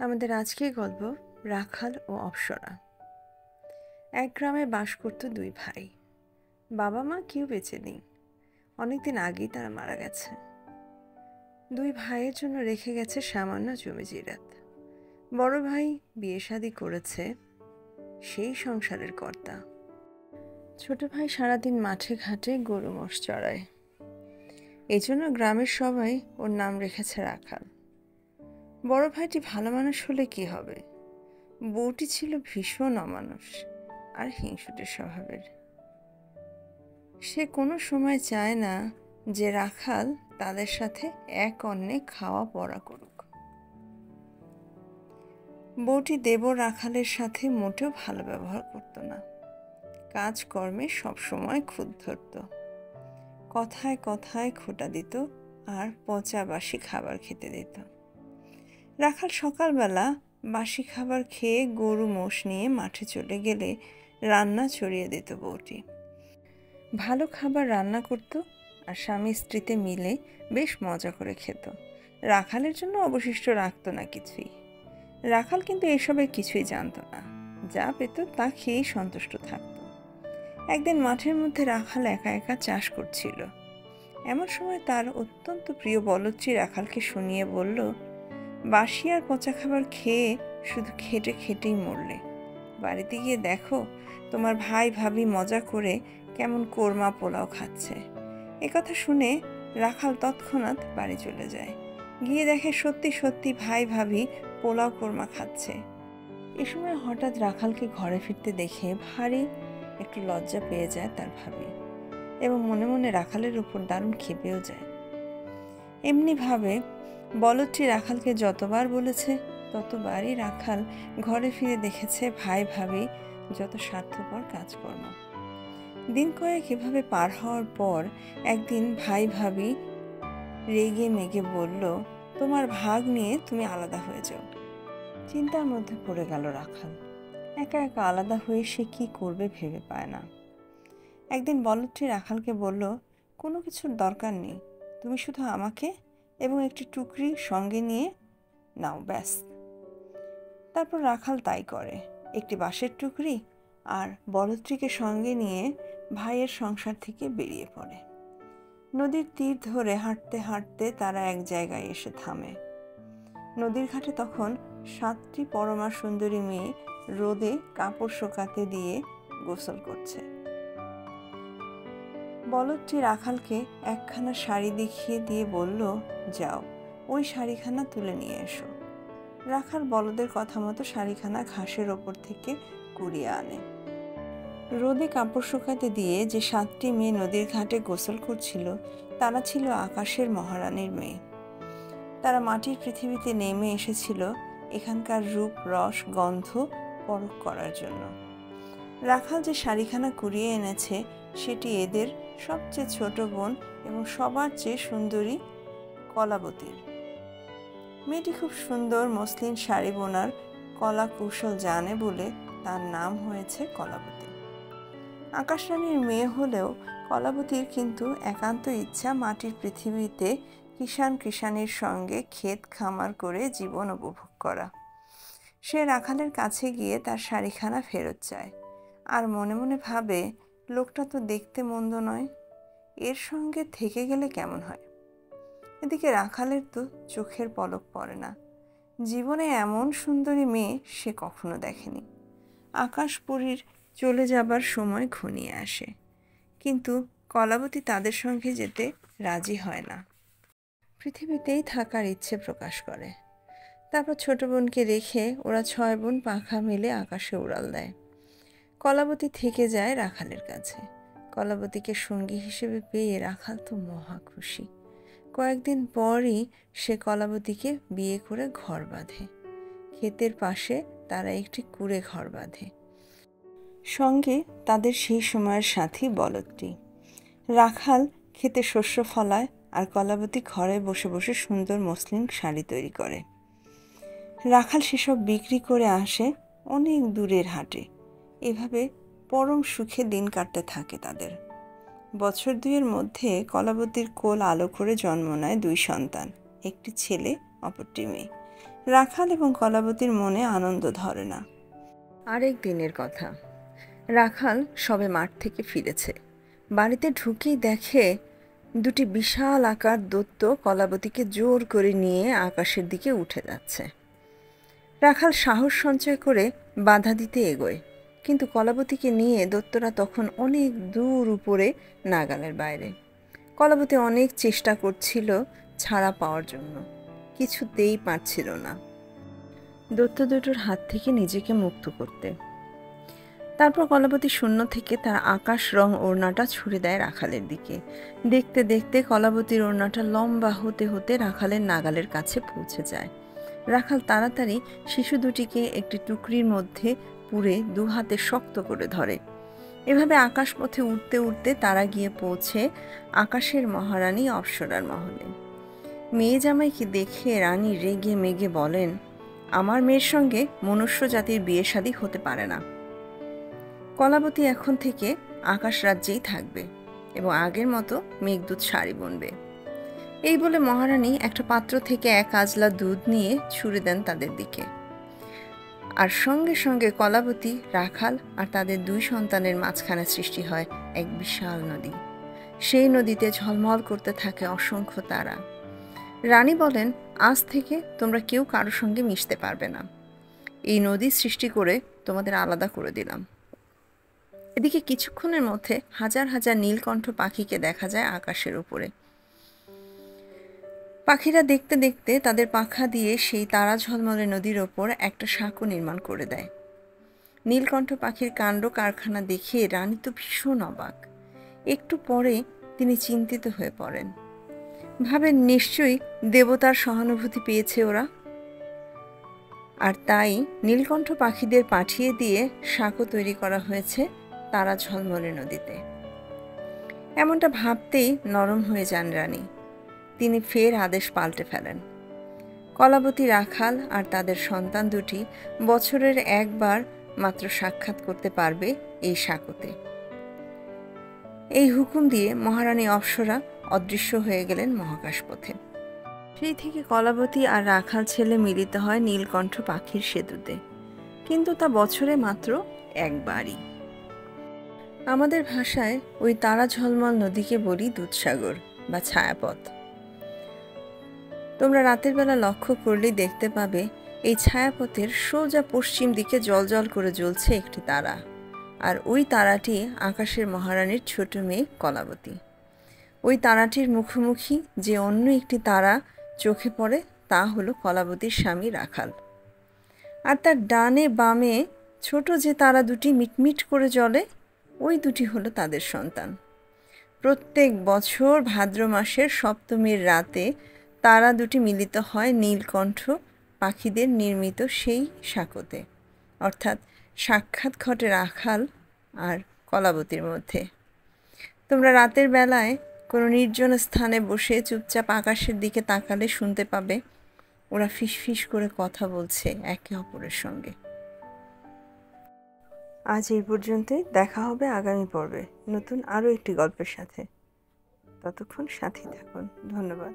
আমাদের আজকের গল্প রাখাল ও অপ্সরা। এক গ্রামে বাস করত দুই ভাই। বাবা মা কেউ বেঁচে নেই, অনেকদিন আগেই তারা মারা গেছে। দুই ভাইয়ের জন্য রেখে গেছে সামান্য জমি জিরাত। বড় ভাই বিয়ে শাদী করেছে, সেই সংসারের কর্তা। ছোট ভাই সারাদিন মাঠে ঘাটে গরু মোষ চড়ায়, এই জন্য গ্রামের সবাই ওর নাম রেখেছে রাখাল। বড় ভাইটি ভালো মানুষ হলে কি হবে, বউটি ছিল ভীষণ অমানুষ আর হিংসুটে স্বভাবের। সে কোনো সময় চায় না যে রাখাল তাদের সাথে এক অন্নে খাওয়া পড়া করুক। বউটি দেবর রাখালের সাথে মোটেও ভালো ব্যবহার করত না, কাজকর্মে সবসময় খুঁত ধরত, কথায় কথায় খোঁটা দিত আর পচা বাসি খাবার খেতে দিত। রাখাল সকালবেলা বাসি খাবার খেয়ে গরু মোষ নিয়ে মাঠে চলে গেলে রান্না চড়িয়ে দিত বউটি। ভালো খাবার রান্না করত আর স্বামী স্ত্রীতে মিলে বেশ মজা করে খেত। রাখালের জন্য অবশিষ্ট রাখতো না কিছুই। রাখাল কিন্তু এসবের কিছুই জানতো না, যা পেত তা খেয়েই সন্তুষ্ট থাকত। একদিন মাঠের মধ্যে রাখাল একা একা চাষ করছিল। এমন সময় তার অত্যন্ত প্রিয় বলদটি রাখালকে শুনিয়ে বলল, বাসি আর পচা খাবার খেয়ে শুধু খেটে খেটেই মরলে। বাড়িতে গিয়ে দেখো তোমার ভাই ভাবি মজা করে কেমন কোরমা পোলাও খাচ্ছে। একথা শুনে রাখাল তৎক্ষণাৎ বাড়ি চলে যায়। গিয়ে দেখে সত্যি সত্যি ভাই ভাবি পোলাও কোরমা খাচ্ছে। এ সময় হঠাৎ রাখালকে ঘরে ফিরতে দেখে ভারী একটু লজ্জা পেয়ে যায় তার ভাবি, এবং মনে মনে রাখালের উপর দারুণ ক্ষেপেও যায়। এমনিভাবে বলদটি রাখালকে যতবার বলেছে ততবারই রাখাল ঘরে ফিরে দেখেছে ভাই ভাবি যত স্বার্থপর কাজকর্ম। দিন কয়েক এভাবে পার হওয়ার পর একদিন ভাই ভাবি রেগে মেগে বলল, তোমার ভাগ নিয়ে তুমি আলাদা হয়ে যাও। চিন্তার মধ্যে পড়ে গেল রাখাল। একা একা আলাদা হয়ে সে কি করবে ভেবে পায় না। একদিন বলদটি রাখালকে বলল, কোনো কিছুর দরকার নেই, তুমি শুধু আমাকে এবং একটি টুকরি সঙ্গে নিয়ে নাও, ব্যাস। তারপর রাখাল তাই করে, একটি বাঁশের টুকরি আর বলদটিকে সঙ্গে নিয়ে ভাইয়ের সংসার থেকে বেরিয়ে পড়ে। নদীর তীর ধরে হাঁটতে হাঁটতে তারা এক জায়গায় এসে থামে। নদীর ঘাটে তখন 7টি পরমা সুন্দরী মেয়ে রোদে কাপড় শুকাতে দিয়ে গোসল করছে। বলদটি রাখালকে একখানা শাড়ি দেখিয়ে দিয়ে বলল, যাও ওই শাড়িখানা তুলে নিয়ে এসো। রাখাল বলদের কথা মতো শাড়িখানা ঘাসের ওপর থেকে কুড়িয়ে আনে। রোদে কাপড় শুকাতে দিয়ে যে 7টি মেয়ে নদীর ঘাটে গোসল করছিল তারা ছিল আকাশের মহারানীর মেয়ে। তারা মাটির পৃথিবীতে নেমে এসেছিল এখানকার রূপ রস গন্ধ পরখ করার জন্য। রাখাল যে শাড়িখানা কুড়িয়ে এনেছে সেটি এদের সবচেয়ে ছোট বোন এবং সবার চেয়ে সুন্দরী কলাবতীর। মেয়েটি খুব সুন্দর মসলিন শাড়ি বোনার কলা কৌশল জানে বলে তার নাম হয়েছে কলাবতী। আকাশরানীর মেয়ে হলেও কলাবতীর কিন্তু একান্ত ইচ্ছা মাটির পৃথিবীতে কিষাণীর সঙ্গে ক্ষেত খামার করে জীবন উপভোগ করা। সে রাখালের কাছে গিয়ে তার শাড়িখানা ফেরত চায় আর মনে মনে ভাবে, লোকটা তো দেখতে মন্দ নয়, এর সঙ্গে থেকে গেলে কেমন হয়। এদিকে রাখালের তো চোখের পলক পড়ে না, জীবনে এমন সুন্দরী মেয়ে সে কখনো দেখেনি। আকাশপুরীর চলে যাবার সময় ঘনিয়ে আসে, কিন্তু কলাবতী তাদের সঙ্গে যেতে রাজি হয় না, পৃথিবীতেই থাকার ইচ্ছে প্রকাশ করে। তারপর ছোট বোনকে রেখে ওরা 6 বোন পাখা মেলে আকাশে উড়াল দেয়। কলাবতী থেকে যায় রাখালের কাছে। কলাবতীকে সঙ্গী হিসেবে পেয়ে রাখাল তো মহা খুশি। কয়েকদিন পরই সে কলাবতীকে বিয়ে করে ঘর বাঁধে। ক্ষেতের পাশে তারা একটি কুঁড়ে ঘর বাঁধে, সঙ্গে তাদের সেই সময়ের সাথী বলদটি। রাখাল ক্ষেতে শস্য ফলায় আর কলাবতী ঘরে বসে বসে সুন্দর মসলিন শাড়ি তৈরি করে। রাখাল সেসব বিক্রি করে আসে অনেক দূরের হাটে। এভাবে পরম সুখে দিন কাটতে থাকে তাদের। বছর 2-এর মধ্যে কলাবতীর কোল আলো করে জন্ম নেয় 2 সন্তান, একটি ছেলে অপরটি মেয়ে। রাখাল এবং কলাবতীর মনে আনন্দ ধরে না। আরেক দিনের কথা, রাখাল সবে মাঠ থেকে ফিরেছে। বাড়িতে ঢুকেই দেখে দুটি বিশাল আকার দৈত্য কলাবতীকে জোর করে নিয়ে আকাশের দিকে উঠে যাচ্ছে। রাখাল সাহস সঞ্চয় করে বাধা দিতে এগোয়, কিন্তু কলাবতীকে নিয়ে দৈত্যরা তখন অনেক দূর উপরে নাগালের বাইরে। কলাবতী অনেক চেষ্টা করছিল ছাড়া পাওয়ার জন্য, কিছুতেই পারছিল না দৈত্য দুটোর হাত থেকে নিজেকে মুক্ত করতে। তারপর কলাবতী শূন্য থেকে তার আকাশ রং ওড়নাটা ছুড়ে দেয় রাখালের দিকে। দেখতে দেখতে কলাবতীর ওড়নাটা লম্বা হতে হতে রাখালের নাগালের কাছে পৌঁছে যায়। রাখাল তাড়াতাড়ি শিশু দুটিকে একটি টুকরির মধ্যে পুরে দু হাতে শক্ত করে ধরে। এভাবে আকাশপথে উঠতে উঠতে তারা গিয়ে পৌঁছে আকাশের মহারানী অপ্সরার মহলে। মেয়ে জামাইকে দেখে রানী রেগে মেগে বলেন, আমার মেয়ের সঙ্গে মনুষ্য জাতির বিয়ে শাদী হতে পারে না। কলাবতী এখন থেকে আকাশ রাজ্যেই থাকবে এবং আগের মতো মেঘদূত শাড়ি বুনবে। এই বলে মহারানী একটা পাত্র থেকে এক আজলা দুধ নিয়ে ছুঁড়ে দেন তাদের দিকে। আর সঙ্গে সঙ্গে কলাবতী, রাখাল আর তাদের দুই সন্তানের মাঝখানে সৃষ্টি হয় এক বিশাল নদী। সেই নদীতে ঝলমল করতে থাকে অসংখ্য তারা। রানী বলেন, আজ থেকে তোমরা কেউ কারোর সঙ্গে মিশতে পারবে না। এই নদী সৃষ্টি করে তোমাদের আলাদা করে দিলাম। এদিকে কিছুক্ষণের মধ্যে হাজার হাজার নীলকণ্ঠ পাখিকে দেখা যায় আকাশের উপরে। পাখিরা দেখতে দেখতে তাদের পাখা দিয়ে সেই তারা ঝলমলে নদীর ওপর একটা সাঁকো নির্মাণ করে দেয়। নীলকণ্ঠ পাখির কাণ্ড কারখানা দেখে রানী তো ভীষণ অবাক। একটু পরে তিনি চিন্তিত হয়ে পড়েন, ভাবেন নিশ্চয়ই দেবতার সহানুভূতি পেয়েছে ওরা, আর তাই নীলকণ্ঠ পাখিদের পাঠিয়ে দিয়ে সাঁকো তৈরি করা হয়েছে তারা ঝলমলে নদীতে। এমনটা ভাবতেই নরম হয়ে যান রানী। তিনি ফের আদেশ পাল্টে ফেলেন। কলাবতী, রাখাল আর তাদের সন্তান দুটি বছরের একবার মাত্র সাক্ষাৎ করতে পারবে এই সাঁকোতে। এই হুকুম দিয়ে মহারানী অপ্সরা অদৃশ্য হয়ে গেলেন মহাকাশপথে। সেই থেকে কলাবতী আর রাখাল ছেলে মিলিত হয় নীলকণ্ঠ পাখির সেতুতে, কিন্তু তা বছরে মাত্র একবারই। আমাদের ভাষায় ওই তারা ঝলমল নদীকে বলি দুধসাগর বা ছায়াপথ। তোমরা রাতের বেলা লক্ষ্য করলেই দেখতে পাবে এই ছায়াপথের সোজা পশ্চিম দিকে জ্বলজ্বল করে জ্বলছে একটি তারা, আর ওই তারাটি আকাশের মহারানীর ছোট মেয়ে কলাবতী। ওই তারাটির মুখোমুখি যে অন্য একটি তারা চোখে পড়ে তা হলো কলাবতীর স্বামী রাখাল, আর তার ডানে বামে ছোট যে তারা দুটি মিটমিট করে জ্বলে, ওই দুটি হলো তাদের সন্তান। প্রত্যেক বছর ভাদ্র মাসের সপ্তমীর রাতে তারা দুটি মিলিত হয় নীলকণ্ঠ পাখিদের নির্মিত সেই সাঁকোতে, অর্থাৎ সাক্ষাৎ ঘটে রাখাল আর কলাবতীর মধ্যে। তোমরা রাতের বেলায় কোনো নির্জন স্থানে বসে চুপচাপ আকাশের দিকে তাকালে শুনতে পাবে ওরা ফিসফিস করে কথা বলছে একে অপরের সঙ্গে। আজ এই পর্যন্তই, দেখা হবে আগামী পর্বে নতুন আরও একটি গল্পের সাথে। ততক্ষণ সাথে থাকুন। ধন্যবাদ।